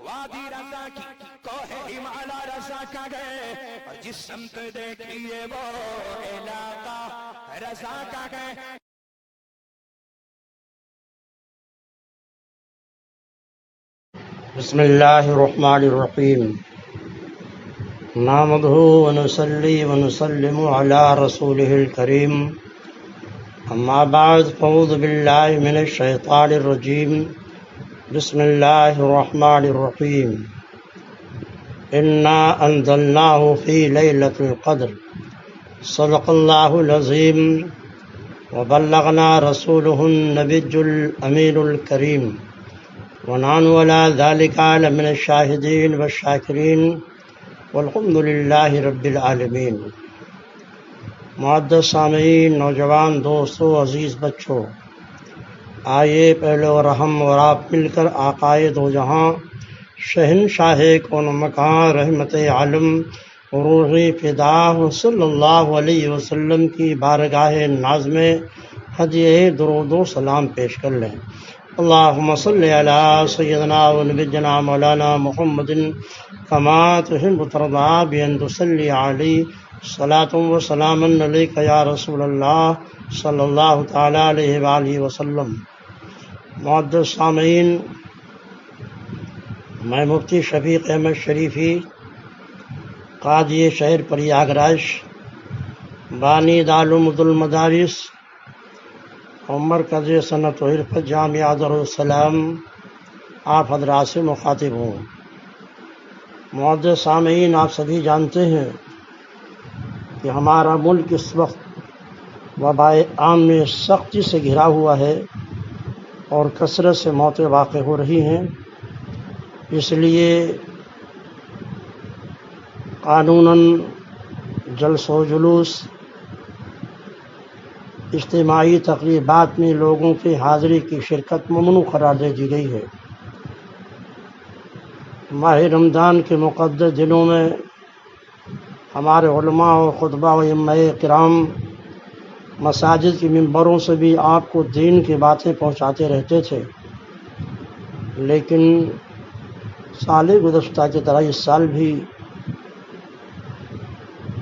وادی رضا کی کوہ ہمالا رضا کا گئے، اور جس سمت دیکھیے وہ علاقہ رضا کا گئے۔ بسم اللہ الرحمن الرحیم، نحمدہ ونصلی ونسلم علی رسولہ الکریم، اما بعد فاعوذ باللہ من الشیطان الرجیم، بسم اللہ الرحمن الرحیم، انا انزلناہ فی لیلۃ القدر، صدق اللہ العظیم، وبلغنا رسولہ النبی الامین الکریم، ونحن على ذلك من الشاہدین والشاکرین، والحمد للہ رب العالمین۔ معزز سامعین، نوجوان دوستو، عزیز بچوں، آئیے پہلے اور ہم اور آپ مل کر آقائے دو جہاں، شہنشاہ کون مکان، رحمت عالم، روحی فدا صلی اللہ علیہ وسلم کی بارگاہ ناز میں ہدیہ درود و سلام پیش کر لیں۔ اللہم صلی علی سیدنا و نبینا مولانا محمد کما تحب ترضی بان تصلی علیہ صلاۃ و سلام علیک یا رسول اللہ صلی اللہ تعالی علیہ وآلہ وسلم۔ معزز سامعین، میں مفتی شفیق احمد شریفی، قاضی شہر پریاگراج، بانی دارالعلوم المدارس اور مرکز صنعت و حرفت جامعہ دارالسلام، آپ حضرات سے مخاطب ہوں۔ معزز سامعین، آپ سبھی جانتے ہیں کہ ہمارا ملک اس وقت وبائے عام میں سختی سے گھرا ہوا ہے اور کثرت سے موتیں واقع ہو رہی ہیں۔ اس لیے قانوناً جلسہ و جلوس، اجتماعی تقریبات میں لوگوں کی حاضری کی شرکت ممنوع قرار دے دی گئی ہے۔ ماہ رمضان کے مقدس دنوں میں ہمارے علماء و خطبہ و ائمہ کرام مساجد کی ممبروں سے بھی آپ کو دین کی باتیں پہنچاتے رہتے تھے، لیکن سال گزشتہ کی طرح اس سال بھی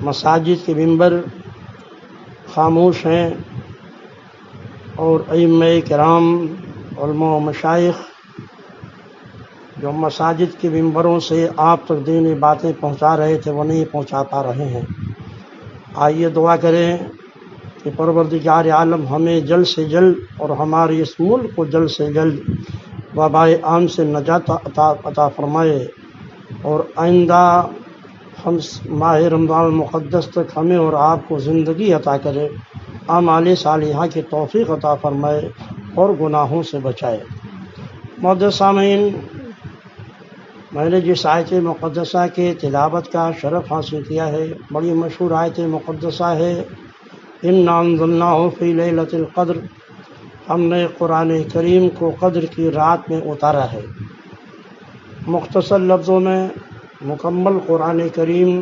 مساجد کے ممبر خاموش ہیں، اور ائمہ کرام، علماء و مشائخ جو مساجد کے ممبروں سے آپ تک دینی باتیں پہنچا رہے تھے وہ نہیں پہنچا پا رہے ہیں۔ آئیے دعا کریں کہ پروردگار عالم ہمیں جلد سے جلد اور ہمارے اس ملک کو جلد سے جلد وبائے عام سے نجات عطا فرمائے، اور آئندہ ہم ماہ رمضان المقدس تک ہمیں اور آپ کو زندگی عطا کرے، اعمال صالحہ کی توفیق عطا فرمائے اور گناہوں سے بچائے۔ معزز سامعین، میں نے جس آیت مقدسہ کے تلاوت کا شرف حاصل کیا ہے، بڑی مشہور آیت مقدسہ ہے، انا انزلناہ فی لیلۃ القدر، ہم نے قرآن کریم کو قدر کی رات میں اتارا ہے۔ مختصر لفظوں میں مکمل قرآن کریم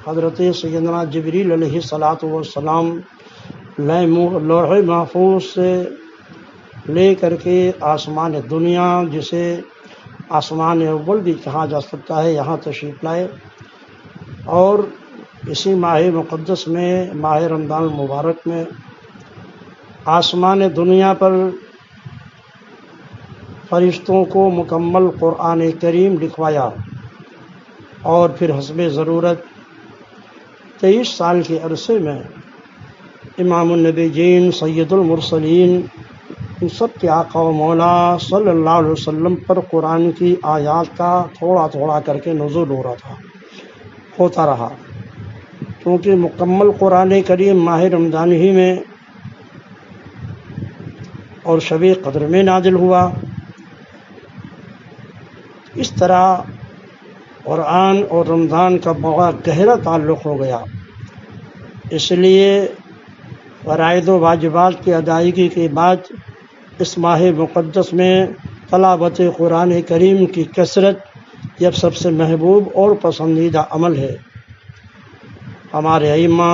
حضرت سیدنا جبریل علیہ الصلاۃ والسلام لوح محفوظ سے لے کر کے آسمان دنیا، جسے آسمان اول بھی کہا جا سکتا ہے، یہاں تشریف لائے، اور اسی ماہ مقدس میں، ماہ رمضان المبارک میں، آسمان دنیا پر فرشتوں کو مکمل قرآن کریم لکھوایا، اور پھر حسب ضرورت 23 سال کے عرصے میں امام النبیین، سید المرسلین، ان سب کے آقا و مولا صلی اللہ علیہ وسلم پر قرآن کی آیات کا تھوڑا تھوڑا کر کے نزول ہوتا رہا، کیونکہ مکمل قرآن کریم ماہ رمضان ہی میں اور شب قدر میں نازل ہوا۔ اس طرح قرآن اور رمضان کا بہت گہرا تعلق ہو گیا، اس لیے فرائض و واجبات کی ادائیگی کے بعد اس ماہ مقدس میں تلاوت قرآن کریم کی کثرت یہ سب سے محبوب اور پسندیدہ عمل ہے۔ ہمارے ائمہ،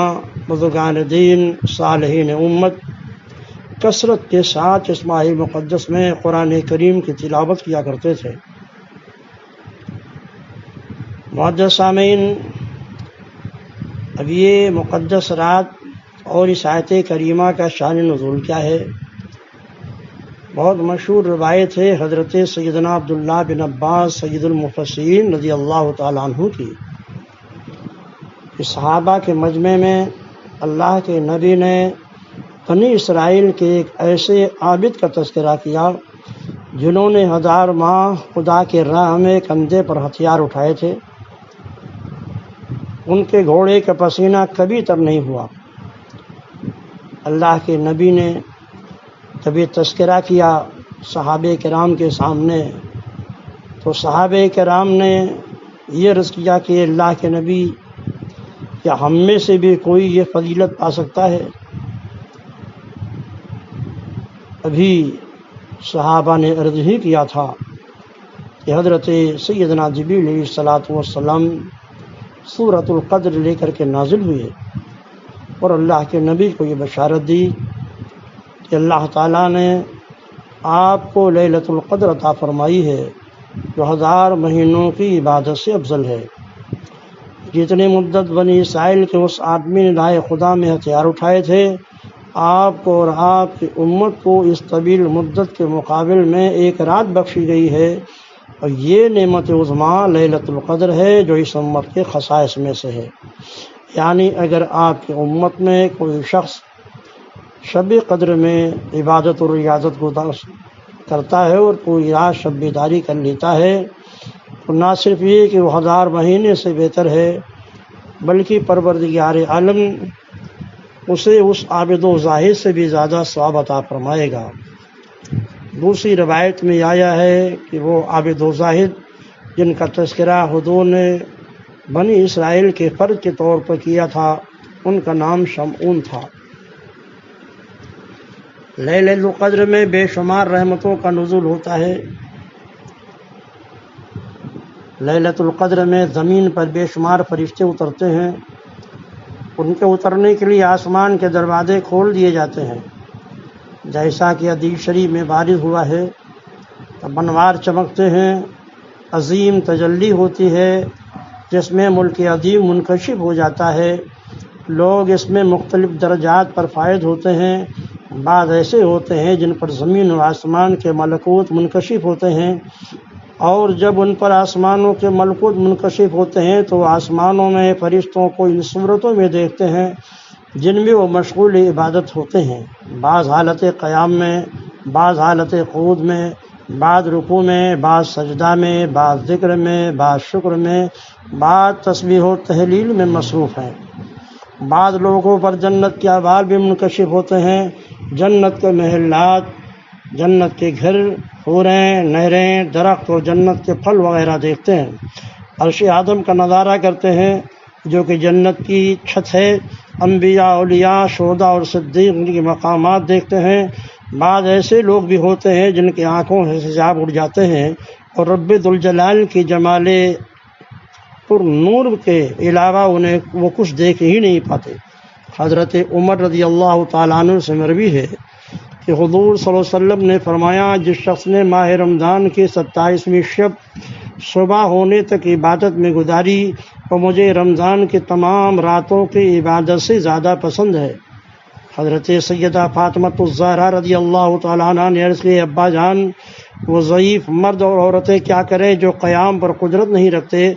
بزرگان دین، صالحین امت کثرت کے ساتھ اس ماہ مقدس میں قرآن کریم کی تلاوت کیا کرتے تھے۔ معزز سامعین، اب یہ مقدس رات اور اس آیت کریمہ کا شان نزول کیا ہے؟ بہت مشہور روایت ہے حضرت سیدنا عبداللہ بن عباس سید المفسرین رضی اللہ تعالیٰ عنہ کی، کہ صحابہ کے مجمع میں اللہ کے نبی نے بنی اسرائیل کے ایک ایسے عابد کا تذکرہ کیا جنہوں نے 1000 ماہ خدا کے راہ میں کندھے پر ہتھیار اٹھائے تھے، ان کے گھوڑے کا پسینہ کبھی تر نہیں ہوا۔ اللہ کے نبی نے جب یہ تذکرہ کیا صحابہ کرام کے سامنے، تو صحابہ کرام نے یہ عرض کیا کہ اللہ کے نبی، کیا ہم میں سے بھی کوئی یہ فضیلت پا سکتا ہے؟ ابھی صحابہ نے عرض ہی کیا تھا کہ حضرت سیدنا جبریل علیہ الصلاۃ والسلام سورۃ القدر لے کر کے نازل ہوئے اور اللہ کے نبی کو یہ بشارت دی کہ اللہ تعالیٰ نے آپ کو لیلۃ القدر عطا فرمائی ہے جو 1000 مہینوں کی عبادت سے افضل ہے۔ جتنی مدت بنی اسرائیل کے اس آدمی نے رائے خدا میں ہتھیار اٹھائے تھے، آپ کو اور آپ کی امت کو اس طویل مدت کے مقابل میں ایک رات بخشی گئی ہے، اور یہ نعمت عظمیٰ لیلۃ القدر ہے جو اس امت کے خصائص میں سے ہے۔ یعنی اگر آپ کی امت میں کوئی شخص شب قدر میں عبادت و ریاضت کو کرتا ہے اور پوری رات شب بیداری کر لیتا ہے، تو نہ صرف یہ کہ وہ 1000 مہینے سے بہتر ہے، بلکہ پروردگار عالم اسے اس عابد و زاہد سے بھی زیادہ ثواب عطا فرمائے گا۔ دوسری روایت میں آیا ہے کہ وہ عابد و زاہد جن کا تذکرہ حضور نے بنی اسرائیل کے فرد کے طور پر کیا تھا، ان کا نام شمعون تھا۔ لیلۃ القدر میں بے شمار رحمتوں کا نزول ہوتا ہے۔ لیلۃ القدر میں زمین پر بے شمار فرشتے اترتے ہیں، ان کے اترنے کے لیے آسمان کے دروازے کھول دیے جاتے ہیں، جیسا کہ حدیث شریف میں وارد ہوا ہے۔ تب انوار چمکتے ہیں، عظیم تجلی ہوتی ہے جس میں ملک عظیم منکشف ہو جاتا ہے، لوگ اس میں مختلف درجات پر فائد ہوتے ہیں۔ بعض ایسے ہوتے ہیں جن پر زمین و آسمان کے ملکوت منکشف ہوتے ہیں، اور جب ان پر آسمانوں کے ملکوت منکشف ہوتے ہیں تو آسمانوں میں فرشتوں کو ان صورتوں میں دیکھتے ہیں جن میں وہ مشغول عبادت ہوتے ہیں، بعض حالت قیام میں، بعض حالت قعود میں، بعض رکوع میں، بعض سجدہ میں، بعض ذکر میں، بعض شکر میں، بعض تسبیح و تہلیل میں مصروف ہیں۔ بعض لوگوں پر جنت کے احوال بھی منکشف ہوتے ہیں، جنت کے محلات، جنت کے گھر، حوریں، نہریں، درخت اور جنت کے پھل وغیرہ دیکھتے ہیں۔ عرش اعظم کا نظارہ کرتے ہیں جو کہ جنت کی چھت ہے۔ انبیاء، اولیاء، شہداء اور صدیق ان کے مقامات دیکھتے ہیں۔ بعض ایسے لوگ بھی ہوتے ہیں جن کی آنکھوں سے حجاب اڑ جاتے ہیں اور رب ذوالجلال کی جمال پر نور کے علاوہ انہیں وہ کچھ دیکھ ہی نہیں پاتے۔ حضرت عمر رضی اللہ تعالیٰ عنہ سے مروی ہے کہ حضور صلی اللہ علیہ وسلم نے فرمایا، جس شخص نے ماہ رمضان کی 27ویں شب صبح ہونے تک عبادت میں گزاری، وہ مجھے رمضان کی تمام راتوں کی عبادت سے زیادہ پسند ہے۔ حضرت سیدہ فاطمہ الزہرا رضی اللہ تعالیٰ عنہ نے عرض کی، ابا جان، وہ ضعیف مرد اور عورتیں کیا کریں جو قیام پر قدرت نہیں رکھتے؟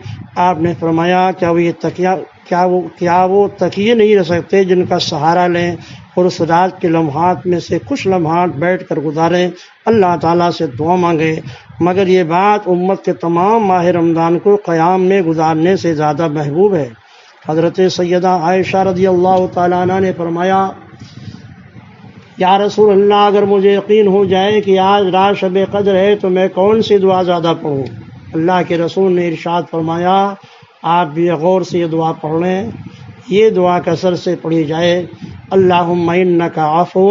آپ نے فرمایا، کیا وہ تکیے نہیں رکھ سکتے جن کا سہارا لیں اور اس رات کے لمحات میں سے کچھ لمحات بیٹھ کر گزاریں، اللہ تعالیٰ سے دعا مانگیں؟ مگر یہ بات امت کے تمام ماہ رمضان کو قیام میں گزارنے سے زیادہ محبوب ہے۔ حضرت سیدہ عائشہ رضی اللہ تعالیٰ عنہ نے فرمایا، یا رسول اللہ، اگر مجھے یقین ہو جائے کہ آج رات شب قدر ہے تو میں کون سی دعا زیادہ پڑھوں؟ اللہ کے رسول نے ارشاد فرمایا، آپ بھی غور سے یہ دعا پڑھ لیں۔ یہ دعا کثرت سے پڑھی جائے، اللہم انک عفو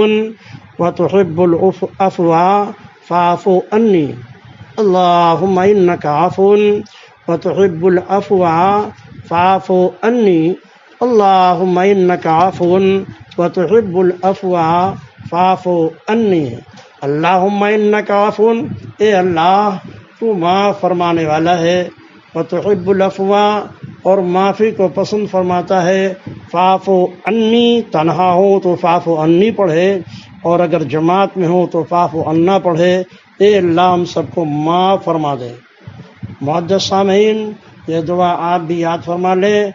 وتحب العفو فاعف عنی، اللہم انک عفو وتحب العفو فاعف عنی، اللہم انک عفو وتحب العفو فاعف عنی، اللہم انک عفو، اے اللہ تو معاف فرمانے والا ہے، وتحب العفو اور معافی کو پسند فرماتا ہے. فاعف عنی تنہا ہو تو فاعف عنی پڑھے، اور اگر جماعت میں ہو تو فاعف عنا پڑھے. اے اللہ ہم سب کو معاف فرما دے. معزز سامعین، یہ دعا آپ بھی یاد فرما لیں.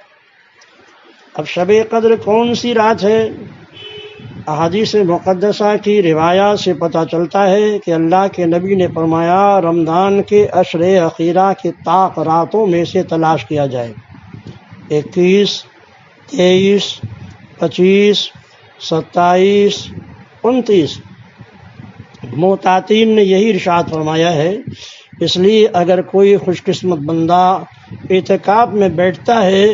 اب شب قدر کون سی رات ہے؟ احادیث مقدسہ کی روایات سے پتہ چلتا ہے کہ اللہ کے نبی نے فرمایا رمضان کے عشر اخیرہ کی طاق راتوں میں سے تلاش کیا جائے. 21، 23، 25، 27، 29. محتاطین نے یہی ارشاد فرمایا ہے. اس لیے اگر کوئی خوش قسمت بندہ اعتکاف میں بیٹھتا ہے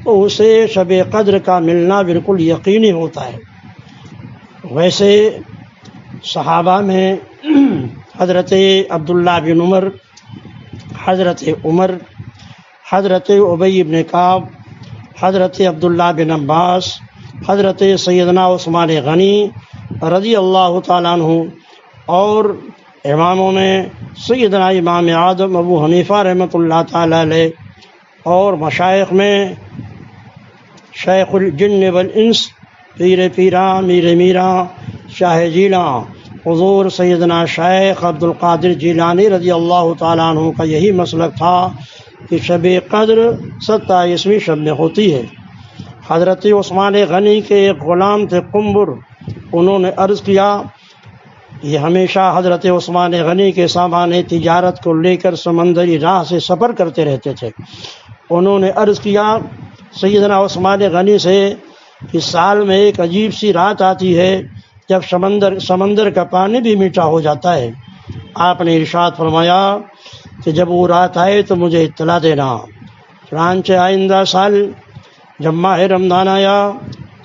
تو اسے شب قدر کا ملنا بالکل یقینی ہوتا ہے. ویسے صحابہ میں حضرت عبداللہ بن عمر، حضرت عمر، حضرت ابی بن کعب، حضرت عبداللہ بن عباس، حضرت سیدنا عثمان غنی رضی اللہ تعالیٰ عنہ، اور اماموں میں سیدنا امام اعظم ابو حنیفہ رحمۃ اللہ تعالیٰ علیہ، اور مشائخ میں شیخ الجن والانس پیر پیراں میر میراں شاہ جیلاں حضور سیدنا شیخ عبد القادر جیلانی رضی اللہ تعالیٰ عنہ کا یہی مسلک تھا کہ شب قدر 27ویں شب میں ہوتی ہے. حضرت عثمان غنی کے ایک غلام تھے قنبر، انہوں نے عرض کیا، یہ ہمیشہ حضرت عثمان غنی کے سامان تجارت کو لے کر سمندری راہ سے سفر کرتے رہتے تھے. انہوں نے عرض کیا سیدنا عثمان غنی سے کہ سال میں ایک عجیب سی رات آتی ہے جب سمندر کا پانی بھی میٹھا ہو جاتا ہے. آپ نے ارشاد فرمایا کہ جب وہ رات آئے تو مجھے اطلاع دینا. چنانچہ آئندہ سال جب ماہ رمضان آیا،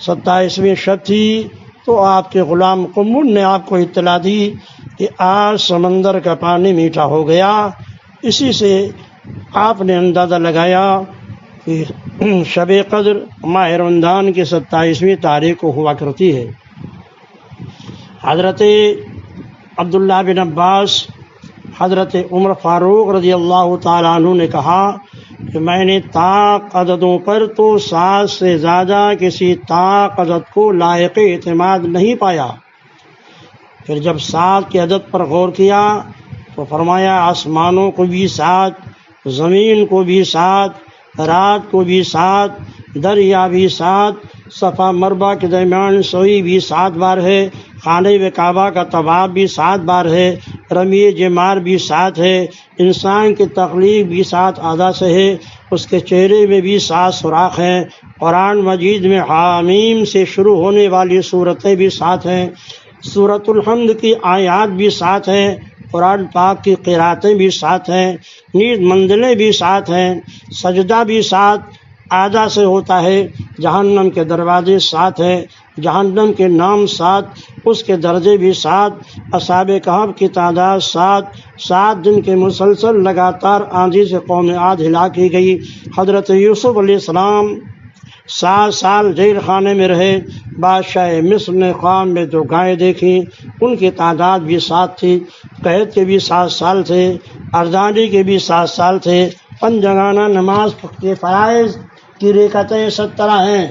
27ویں شب تھی، تو آپ کے غلام قنبر نے آپ کو اطلاع دی کہ آج سمندر کا پانی میٹھا ہو گیا. اسی سے آپ نے اندازہ لگایا کہ شب قدر ماہ رمضان کی 27ویں تاریخ کو ہوا کرتی ہے. حضرت عبداللہ بن عباس، حضرت عمر فاروق رضی اللہ تعالیٰ عنہ نے کہا کہ میں نے طاق عددوں پر تو 7 سے زیادہ کسی طاق عدد کو لائق اعتماد نہیں پایا. پھر جب 7 کے عدد پر غور کیا تو فرمایا آسمانوں کو بھی 7، زمین کو بھی 7، رات کو بھی 7، دریا بھی 7، صفا مربع کے درمیان سوئی بھی 7 بار ہے، خانہ کعبہ کا طواف بھی 7 بار ہے، رمی جمار بھی 7 ہے، انسان کی تخلیق بھی 7 اعضاء سے ہے، اس کے چہرے میں بھی 7 سوراخ ہیں. قرآن مجید میں حامیم سے شروع ہونے والی صورتیں بھی 7 ہیں، سورۃ الحمد کی آیات بھی 7 ہیں، قرآن پاک کی قراتیں بھی 7 ہیں، نیز منزلیں بھی 7 ہیں، سجدہ بھی 7 اعضاء سے ہوتا ہے، جہنم کے دروازے 7 ہیں، جہنم کے نام 7، اس کے درجے بھی 7، اصحاب کہف کی تعداد 7 دن کے مسلسل لگاتار آندھی سے قوم عاد ہلاک کی گئی. حضرت یوسف علیہ السلام 7 سال جیل خانے میں رہے. بادشاہ مصر نے خواب میں 2 گائے دیکھیں، ان کی تعداد بھی 7 تھی. قید کے بھی 7 سال تھے، ارزانی کے بھی 7 سال تھے. پنجگانہ نماز کے فرائض کی رکعتیں 17 ہیں.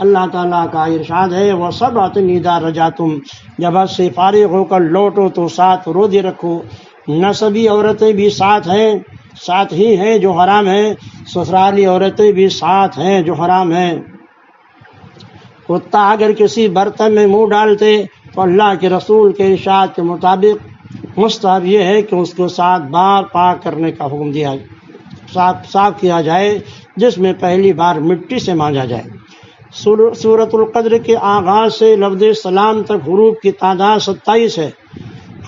اللہ تعالیٰ کا ارشاد ہے وَسَبْعَةٍ إِذَا رَجَعْتُمْ، جب حج سے فارغ ہو کر لوٹو تو 7 روزے رکھو. نسبی عورتیں بھی 7 ہیں، 7 ہی ہیں جو حرام ہیں. سسرالی عورتیں بھی 7 ہیں جو حرام ہیں. کتا اگر کسی برتن میں منہ ڈالتے تو اللہ کے رسول کے ارشاد کے مطابق مستحب یہ ہے کہ اس کو 7 بار پاک کرنے کا حکم دیا، صاف کیا جائے، جس میں پہلی بار مٹی سے مانجا جائے. سورۃ القدر کے آغاز سے لفظ سلام تک حروف کی تعداد 27 ہے.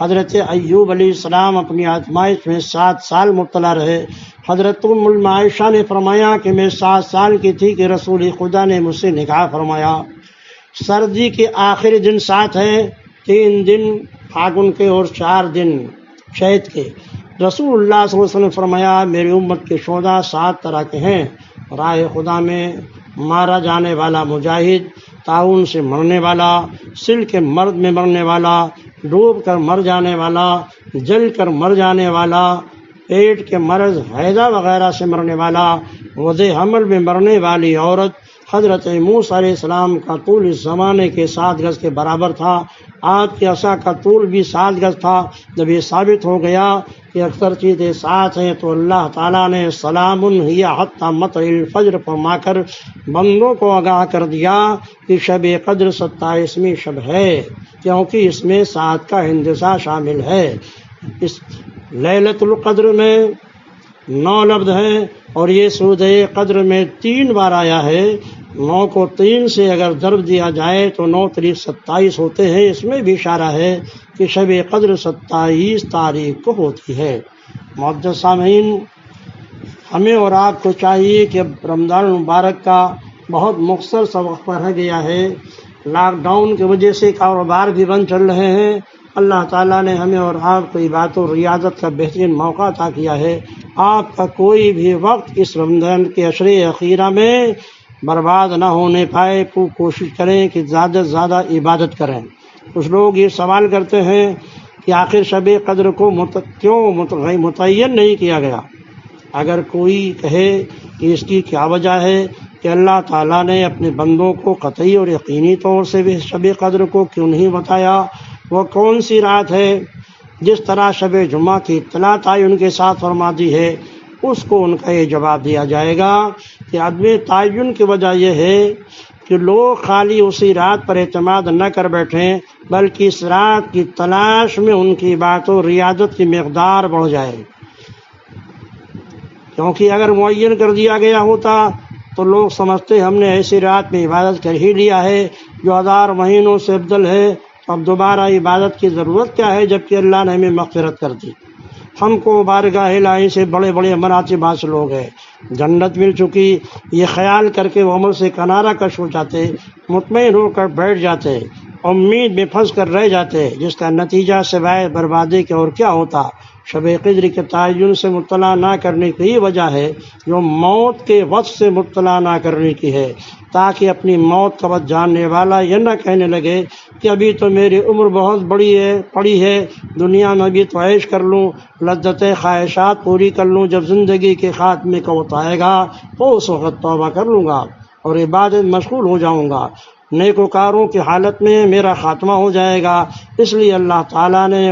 حضرت ایوب علیہ السلام اپنی آزمائش میں 7 سال مبتلا رہے. حضرت ام عائشہ نے فرمایا کہ میں 7 سال کی تھی کہ رسول خدا نے مجھ سے نکاح فرمایا. سردی کے آخری دن 7 ہیں، 3 دن فاگن کے اور 4 دن چیت کے. رسول اللہ صلی اللہ علیہ وسلم نے فرمایا میری امت کے شہداء 7 طرح کے ہیں: راہ خدا میں مارا جانے والا مجاہد، تعاون سے مرنے والا، سل کے مرد میں مرنے والا، ڈوب کر مر جانے والا، جل کر مر جانے والا، پیٹ کے مرض، حیضہ وغیرہ سے مرنے والا، وضع حمل میں مرنے والی عورت، حضرت موسیٰ علیہ السلام کا طول اس زمانے کے 7 گز کے برابر تھا، آپ کے عصا کا طول بھی 7 گز تھا۔ جب یہ ثابت ہو گیا کہ اکثر چیزیں ساتھ ہیں تو اللہ تعالیٰ نے سلام ہی حتی مطلع الفجر فرما کر بندوں کو آگاہ کر دیا کہ شب قدر 27ویں شب ہے، کیونکہ اس میں 7 کا ہندسہ شامل ہے۔ اس لیلۃ القدر میں 9 لفظ ہیں اور یہ سورہ قدر میں 3 بار آیا ہے۔ 9 کو 3 سے اگر ضرب دیا جائے تو 9 تریق 27 ہوتے ہیں۔ اس میں بھی اشارہ ہے کہ شب قدر 27 تاریخ کو ہوتی ہے۔ معزز سامعین، ہمیں اور آپ کو چاہیے کہ رمضان المبارک کا بہت مختصر سا وقفہ رہ گیا ہے۔ لاک ڈاؤن کی وجہ سے کاروبار بھی بند چل رہے ہیں۔ اللہ تعالیٰ نے ہمیں اور آپ کو عبادت و ریاضت کا بہترین موقع عطا کیا ہے۔ آپ کا کوئی بھی وقت اس رمضان کے عشرے اخیرہ میں برباد نہ ہونے پائے۔ کوشش کریں کہ زیادہ سے زیادہ عبادت کریں۔ کچھ لوگ یہ سوال کرتے ہیں کہ آخر شب قدر کو کیوں متعین نہیں کیا گیا؟ اگر کوئی کہے کہ اس کی کیا وجہ ہے کہ اللہ تعالیٰ نے اپنے بندوں کو قطعی اور یقینی طور سے بھی شب قدر کو کیوں نہیں بتایا، وہ کون سی رات ہے؟ جس طرح شب جمعہ کی اطلاع تعین کے ساتھ فرما دی ہے، اس کو ان کا یہ جواب دیا جائے گا کہ عدم تعین کی وجہ یہ ہے کہ لوگ خالی اسی رات پر اعتماد نہ کر بیٹھیں، بلکہ اس رات کی تلاش میں ان کی عبادت و ریاضت کی مقدار بڑھ جائے۔ کیونکہ اگر معین کر دیا گیا ہوتا تو لوگ سمجھتے ہم نے ایسی رات میں عبادت کر ہی لیا ہے جو 1000 مہینوں سے افضل ہے، اب دوبارہ عبادت کی ضرورت کیا ہے، جبکہ اللہ نے ہمیں مغفرت کر دی۔ ہم کو بارگاہ الہی سے بڑے بڑے مراتب حاصل ہو گئے، جنت مل چکی، یہ خیال کر کے وہ عمل سے کنارہ کش ہو جاتے، مطمئن ہو کر بیٹھ جاتے، امید میں پھنس کر رہ جاتے، جس کا نتیجہ سوائے بربادی کے اور کیا ہوتا۔ شب قدر کے تعین سے مطلع نہ کرنے کی یہ وجہ ہے جو موت کے وقت سے مطلع نہ کرنے کی ہے، تاکہ اپنی موت کا وقت جاننے والا یہ نہ کہنے لگے کہ ابھی تو میری عمر بہت پڑی ہے، دنیا میں ابھی تو عیش کر لوں، لذت خواہشات پوری کر لوں، جب زندگی کے خاتمے کا وقت آئے گا تو اس وقت توبہ کر لوں گا اور عبادت مشغول ہو جاؤں گا، نیکوکاروں کی حالت میں میرا خاتمہ ہو جائے گا۔ اس لیے اللہ تعالیٰ نے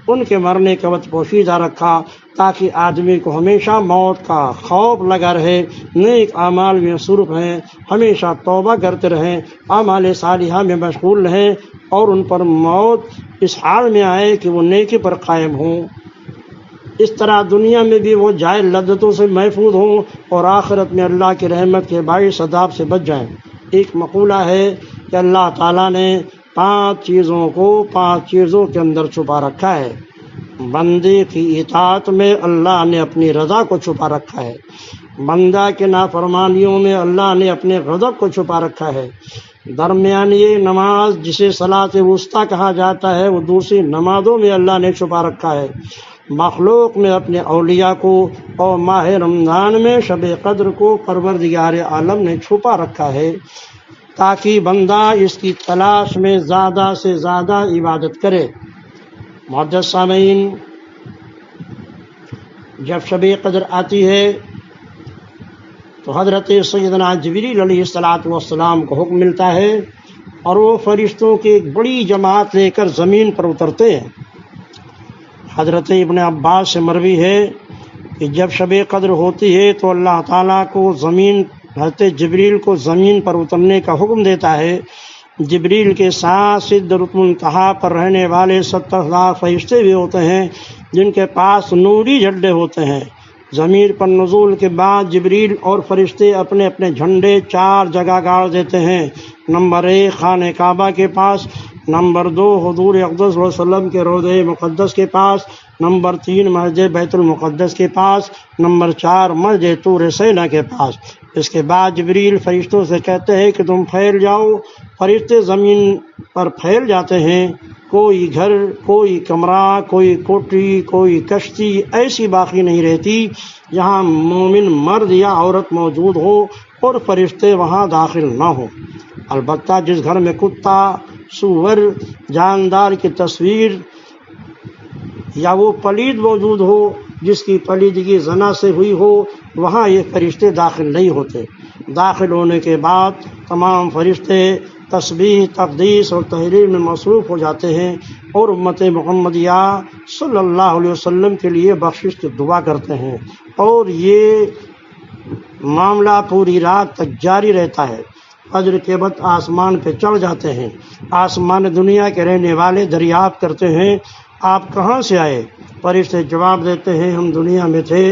ان کے مرنے کا وقت پوشیدہ رکھا تاکہ آدمی کو ہمیشہ موت کا خوف لگا رہے، نیک اعمال میں مصروف رہیں، ہمیشہ توبہ کرتے رہیں، اعمال صالحہ میں مشغول رہیں اور ان پر موت اس حال میں آئے کہ وہ نیکی پر قائم ہوں۔ اس طرح دنیا میں بھی وہ جائز لذتوں سے محفوظ ہوں اور آخرت میں اللہ کی رحمت کے باعث عذاب سے بچ جائیں۔ ایک مقولہ ہے کہ اللہ تعالیٰ نے 5 چیزوں کو 5 چیزوں کے اندر چھپا رکھا ہے۔ بندے کی اطاعت میں اللہ نے اپنی رضا کو چھپا رکھا ہے، بندہ کے نافرمانیوں میں اللہ نے اپنے غضب کو چھپا رکھا ہے۔ درمیانی نماز جسے صلاۃ وسطیٰ کہا جاتا ہے وہ دوسری نمازوں میں اللہ نے چھپا رکھا ہے۔ مخلوق میں اپنے اولیاء کو اور ماہ رمضان میں شب قدر کو پروردگار عالم نے چھپا رکھا ہے تاکہ بندہ اس کی تلاش میں زیادہ سے زیادہ عبادت کرے۔ معزز سامعین، جب شب قدر آتی ہے تو حضرت سیدنا جبریل علیہ السلام کو حکم ملتا ہے اور وہ فرشتوں کی ایک بڑی جماعت لے کر زمین پر اترتے ہیں۔ حضرت ابن عباس سے مروی ہے کہ جب شب قدر ہوتی ہے تو اللہ تعالیٰ کو حضرت جبریل کو زمین پر اترنے کا حکم دیتا ہے۔ جبریل کے ساتھ سدرۃ المنتہا پر رہنے والے 70,000 فرشتے بھی ہوتے ہیں جن کے پاس نوری جھنڈے ہوتے ہیں۔ زمین پر نزول کے بعد جبریل اور فرشتے اپنے اپنے جھنڈے 4 جگہ گاڑ دیتے ہیں۔ نمبر 1 خانہ کعبہ کے پاس، نمبر 2 حضور اقدس صلی اللہ علیہ وسلم کے روضہ مقدس کے پاس، نمبر 3 مسجد بیت المقدس کے پاس، نمبر 4 مسجد طور سینا کے پاس۔ اس کے بعد جبریل فرشتوں سے کہتے ہیں کہ تم پھیل جاؤ۔ فرشتے زمین پر پھیل جاتے ہیں۔ کوئی گھر، کوئی کمرہ، کوئی کوٹھی، کوئی کشتی ایسی باقی نہیں رہتی جہاں مومن مرد یا عورت موجود ہو اور فرشتے وہاں داخل نہ ہوں۔ البتہ جس گھر میں کتا، سور، جاندار کی تصویر یا وہ پلید موجود ہو، جس کی پلیدگی زنا سے ہوئی ہو وہاں یہ فرشتے داخل نہیں ہوتے۔ داخل ہونے کے بعد تمام فرشتے تسبیح، تقدیس اور تحلیل میں مصروف ہو جاتے ہیں اور امت محمدیہ صلی اللہ علیہ وسلم کے لیے بخشش کی دعا کرتے ہیں، اور یہ معاملہ پوری رات تک جاری رہتا ہے۔ فجر کے بعد آسمان پہ چڑھ جاتے ہیں۔ آسمان دنیا کے رہنے والے دریافت کرتے ہیں آپ کہاں سے آئے؟ فرشتے جواب دیتے ہیں ہم دنیا میں تھے،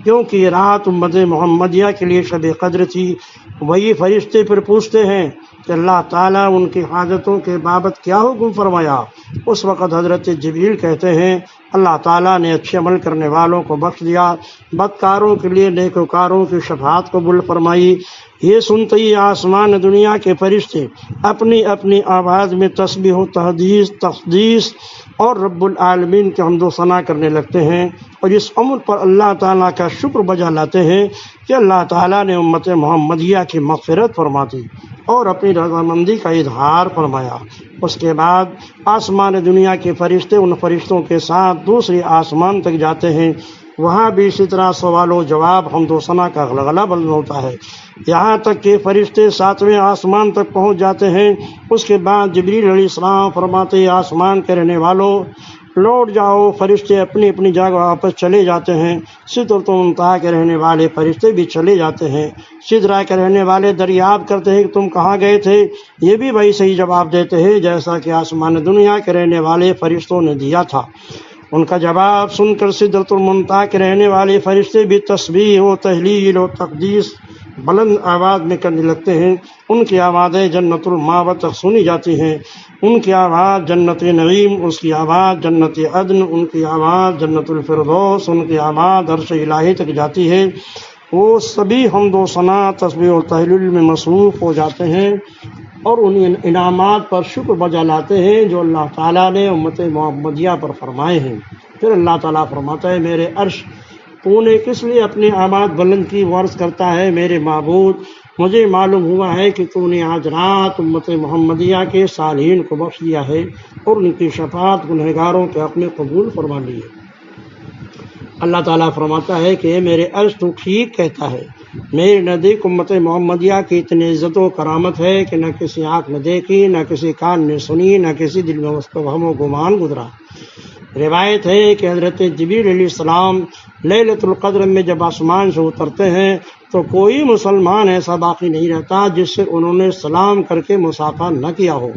کیونکہ یہ رات امت محمدیہ کے لیے شب قدر تھی۔ وہی فرشتے پھر پوچھتے ہیں کہ اللہ تعالیٰ ان کی حاجتوں کے بابت کیا حکم فرمایا؟ اس وقت حضرت جبریل کہتے ہیں اللہ تعالیٰ نے اچھے عمل کرنے والوں کو بخش دیا، بدکاروں کے لیے نیکوکاروں کی شفاعت قبول فرمائی۔ یہ سنتے ہی آسمان دنیا کے فرشتے اپنی اپنی آواز میں تسبیح و تقدیس اور رب العالمین کے حمد و ثنا کرنے لگتے ہیں، اور اس عمر پر اللہ تعالیٰ کا شکر بجا لاتے ہیں کہ اللہ تعالیٰ نے امت محمدیہ کی مغفرت فرما دی اور اپنی رضامندی کا اظہار فرمایا۔ اس کے بعد آسمان دنیا کے فرشتے ان فرشتوں کے ساتھ دوسری آسمان تک جاتے ہیں۔ وہاں بھی اسی طرح سوال و جواب حمد و ثنا کا غلغلہ بلند ہوتا ہے، یہاں تک کہ فرشتے 7ویں آسمان تک پہنچ جاتے ہیں۔ اس کے بعد جبریل علیہ السلام فرماتے آسمان کے رہنے والوں لوٹ جاؤ۔ فرشتے اپنی اپنی جگہ واپس چلے جاتے ہیں۔ سدرۃ المنتہا کے رہنے والے فرشتے بھی چلے جاتے ہیں۔ سدرہ کے رہنے والے دریافت کرتے ہیں کہ تم کہاں گئے تھے؟ یہ بھی ویسے ہی جواب دیتے ہیں جیسا کہ آسمان دنیا کے رہنے والے فرشتوں نے دیا تھا۔ ان کا جواب سن کر سدرۃ المنتہا کے رہنے والے فرشتے بھی تسبیح و تحلیل و تقدیس بلند آواز میں کرنے لگتے ہیں۔ ان کی آوازیں جنت المأوہ تک سنی جاتی ہیں، ان کی آواز جنت نعیم، اس کی آواز جنت عدن، ان کی آواز جنت الفردوس، ان کی آواز عرش الہی تک جاتی ہے۔ وہ سبھی حمد و ثنا، تسبیح و تحلیل میں مصروف ہو جاتے ہیں اور ان انعامات پر شکر بجا لاتے ہیں جو اللہ تعالیٰ نے امت محمدیہ پر فرمائے ہیں۔ پھر اللہ تعالیٰ فرماتا ہے میرے عرش تو نے کس لیے اپنے آواز بلند کی؟ عرض کرتا ہے میرے معبود مجھے معلوم ہوا ہے کہ تو نے آج رات امت محمدیہ کے صالحین کو بخش دیا ہے اور ان کی شفاعت گنہگاروں کے حق میں قبول فرما لی ہے۔ اللہ تعالیٰ فرماتا ہے کہ میرے عرش تو ٹھیک کہتا ہے، میرے نزدیک امت محمدیہ کی اتنی عزت و کرامت ہے کہ نہ کسی آنکھ نے دیکھی، نہ کسی کان نے سنی، نہ کسی دل میں اس کا وہم و گمان گزرا۔ روایت ہے کہ حضرت جبریل علیہ السلام لیلۃ القدر میں جب آسمان سے اترتے ہیں تو کوئی مسلمان ایسا باقی نہیں رہتا جس سے انہوں نے سلام کر کے مصافحہ نہ کیا ہو۔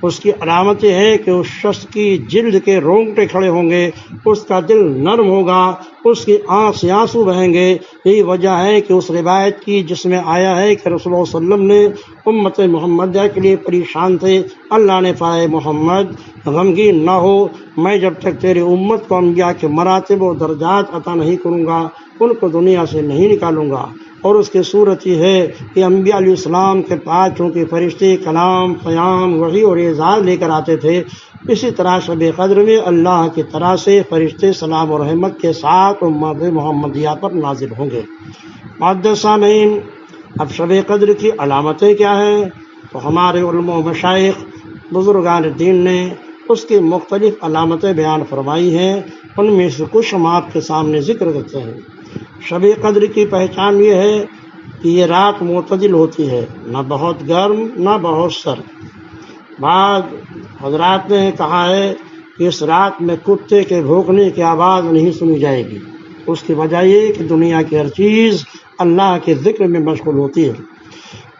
اس کی علامت یہ ہے کہ اس شخص کی جلد کے رونگٹے کھڑے ہوں گے، اس کا دل نرم ہوگا، اس کی آنکھ سے آنسو بہیں گے۔ یہی وجہ ہے کہ اس روایت کی جس میں آیا ہے کہ رسول اللہ صلی اللہ علیہ وسلم نے امت محمدیہ کے لیے پریشان تھے، اللہ نے فرمایا محمد غمگین نہ ہو، میں جب تک تیری امت کو انبیاء کے مراتب و درجات عطا نہیں کروں گا ان کو دنیا سے نہیں نکالوں گا۔ اور اس کی صورت یہ ہے کہ انبیاء علیہ السلام کے پاس چونکہ فرشتے کلام، پیام، وحی اور اعزاز لے کر آتے تھے، اسی طرح شب قدر میں اللہ کی طرح سے فرشتے سلام و رحمت کے ساتھ امت محمدیہ پر نازل ہوں گے۔ معزز سامعین، اب شب قدر کی علامتیں کیا ہیں؟ تو ہمارے علماء و مشائخ بزرگان دین نے اس کی مختلف علامتیں بیان فرمائی ہیں، ان میں سے کچھ ہم آپ کے سامنے ذکر کرتے ہیں۔ شب قدر کی پہچان یہ ہے کہ یہ رات معتدل ہوتی ہے، نہ بہت گرم نہ بہت سرد۔ بعض حضرات نے کہا ہے کہ اس رات میں کتے کے بھونکنے کی آواز نہیں سنی جائے گی۔ اس کی وجہ یہ کہ دنیا کی ہر چیز اللہ کے ذکر میں مشغول ہوتی ہے۔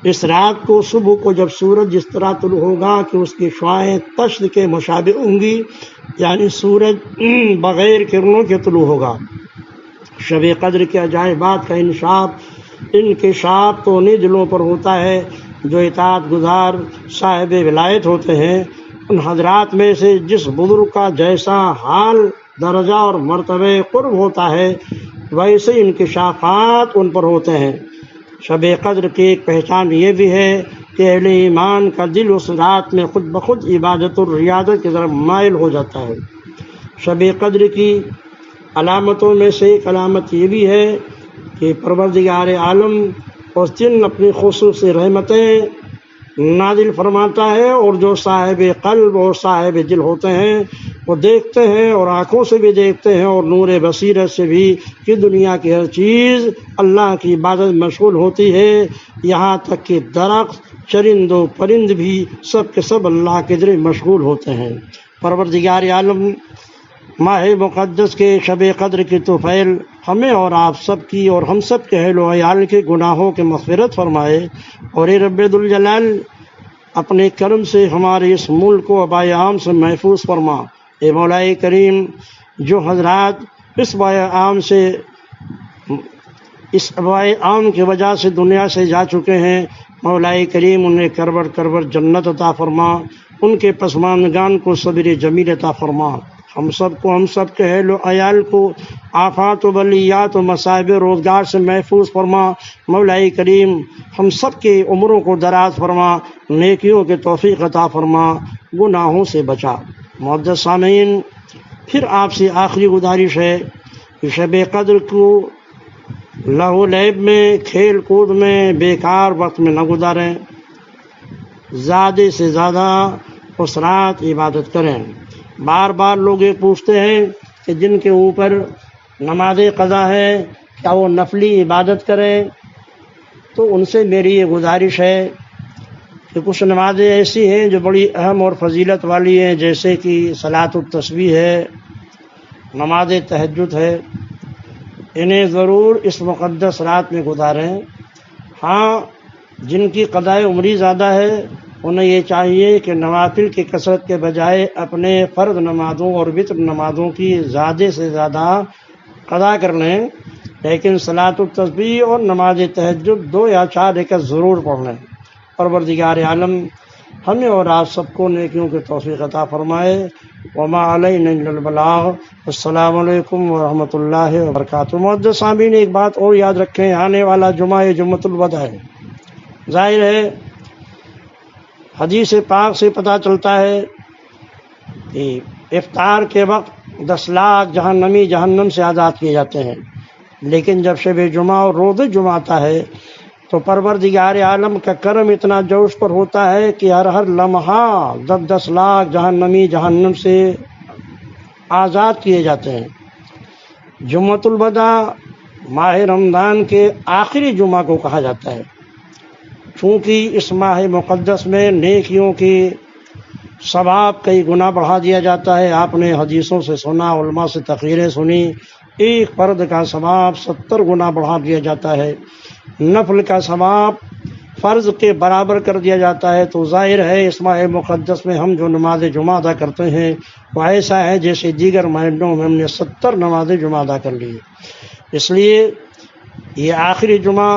اس رات کو صبح کو جب سورج اس طرح طلوع ہوگا کہ اس کی شعاعیں تشت کے مشابہ ہوں گی، یعنی سورج بغیر کرنوں کے طلوع ہوگا۔ شب قدر کے عجائبات کا انکشاف تو انہی دلوں پر ہوتا ہے جو اطاعت گزار صاحب ولایت ہوتے ہیں۔ ان حضرات میں سے جس بزرگ کا جیسا حال، درجہ اور مرتبہ قرب ہوتا ہے ویسے انکشافات ان پر ہوتے ہیں۔ شب قدر کی ایک پہچان یہ بھی ہے کہ اہل ایمان کا دل اس رات میں خود بخود عبادت اور ریاضت کی طرف مائل ہو جاتا ہے۔ شب قدر کی علامتوں میں سے ایک علامت یہ بھی ہے کہ پروردگار عالم اس دن اپنی خصوصی رحمتیں نازل فرماتا ہے، اور جو صاحب قلب اور صاحب دل ہوتے ہیں وہ دیکھتے ہیں اور آنکھوں سے بھی دیکھتے ہیں اور نور بصیرت سے بھی کہ دنیا کی ہر چیز اللہ کی عبادت میں مشغول ہوتی ہے، یہاں تک کہ درخت، چرند و پرند بھی سب کے سب اللہ کے ذریعے مشغول ہوتے ہیں۔ پروردگار عالم ماہ مقدس کے شب قدر کی طفیل ہمیں اور آپ سب کی اور ہم سب کے اہل و عیال کے گناہوں کی مغفرت فرمائے، اور اے رب ذوالجلال اپنے کرم سے ہمارے اس ملک کو وبائے عام سے محفوظ فرما۔ اے مولا کریم، جو حضرات اس وبائے عام کی وجہ سے دنیا سے جا چکے ہیں، مولا کریم انہیں کربر کربر جنت عطا فرما، ان کے پسماندگان کو صبر جمیل عطا فرما۔ ہم سب کے اہل و عیال کو آفات و بلیات و مصائب روزگار سے محفوظ فرما۔ مولا کریم ہم سب کی عمروں کو دراز فرما، نیکیوں کے توفیق عطا فرما، گناہوں سے بچا۔ معزز سامعین، پھر آپ سے آخری گزارش ہے کہ شب قدر کو لہو و لعب میں، کھیل کود میں، بیکار وقت میں نہ گزاریں، زیادہ سے زیادہ اس رات عبادت کریں۔ بار بار لوگ یہ پوچھتے ہیں کہ جن کے اوپر نماز قضا ہے کیا وہ نفلی عبادت کریں؟ تو ان سے میری یہ گزارش ہے کہ کچھ نمازیں ایسی ہیں جو بڑی اہم اور فضیلت والی ہیں، جیسے کہ صلاۃ التسبیح ہے، نماز تہجد ہے، انہیں ضرور اس مقدس رات میں گزاریں۔ ہاں، جن کی قضائے عمری زیادہ ہے انہیں یہ چاہیے کہ نوافل کی کثرت کے بجائے اپنے فرض نمازوں اور وتر نمازوں کی زیادہ سے زیادہ قضا کر لیں، لیکن صلاۃ التسبیح اور نماز تہجد 2 یا 4 رکعت ضرور پڑھ لیں۔ پروردگار عالم ہمیں اور آپ سب کو نیکیوں کی توفیق عطا فرمائے۔ وما علینا الا البلاغ۔ السلام علیکم ورحمۃ اللہ وبرکاتہ۔ معزز سامعین، ایک بات اور یاد رکھیں، آنے والا جمعہ جمعۃ الوداع ہے۔ ظاہر ہے حدیث پاک سے پتہ چلتا ہے کہ افطار کے وقت 10 لاکھ جہنمی جہنم سے آزاد کیے جاتے ہیں، لیکن جب شب جمعہ اور روز جمعہ آتا ہے تو پروردگار عالم کا کرم اتنا جوش پر ہوتا ہے کہ ہر لمحہ 10 لاکھ جہنمی جہنم سے آزاد کیے جاتے ہیں۔ جمعۃ الوداع ماہ رمضان کے آخری جمعہ کو کہا جاتا ہے، چونکہ اس ماہ مقدس میں نیکیوں کی ثواب کئی گنا بڑھا دیا جاتا ہے۔ آپ نے حدیثوں سے سنا، علماء سے تقریریں سنی، ایک فرد کا ثواب 70 گنا بڑھا دیا جاتا ہے، نفل کا ثواب فرض کے برابر کر دیا جاتا ہے۔ تو ظاہر ہے اس ماہ مقدس میں ہم جو نماز جمعہ ادا کرتے ہیں وہ ایسا ہے جیسے دیگر مہینوں میں ہم نے 70 نماز جمعہ ادا کر لی ہے۔ اس لیے یہ آخری جمعہ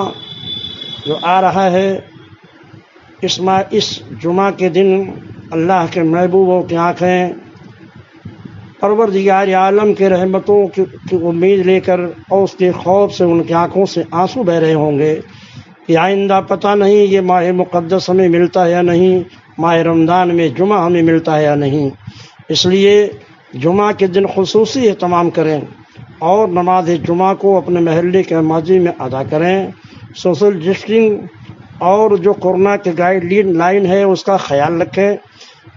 جو آ رہا ہے، اس جمعہ کے دن اللہ کے محبوبوں کی آنکھیں پروردگار عالم کے رحمتوں کی امید لے کر اور اس کے خوف سے ان کی آنکھوں سے آنسو بہہ رہے ہوں گے کہ آئندہ پتہ نہیں یہ ماہ مقدس ہمیں ملتا ہے یا نہیں، ماہ رمضان میں جمعہ ہمیں ملتا ہے یا نہیں۔ اس لیے جمعہ کے دن خصوصی اہتمام کریں اور نماز جمعہ کو اپنے محلے کے مسجد میں ادا کریں۔ سوشل ڈسٹینسنگ اور جو کورونا کے گائیڈ لائن ہے اس کا خیال رکھیں،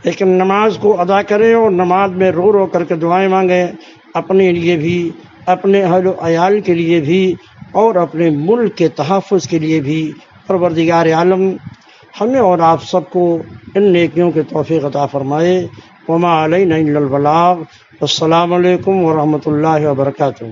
لیکن نماز کو ادا کریں اور نماز میں رو رو کر کے دعائیں مانگیں، اپنے لیے بھی، اپنے اہل و عیال کے لیے بھی اور اپنے ملک کے تحفظ کے لیے بھی۔ پروردگار عالم ہمیں اور آپ سب کو ان نیکیوں کے توفیق عطا فرمائے۔ وما علینا الا البلاغ۔ السلام علیکم ورحمۃ اللہ وبرکاتہ۔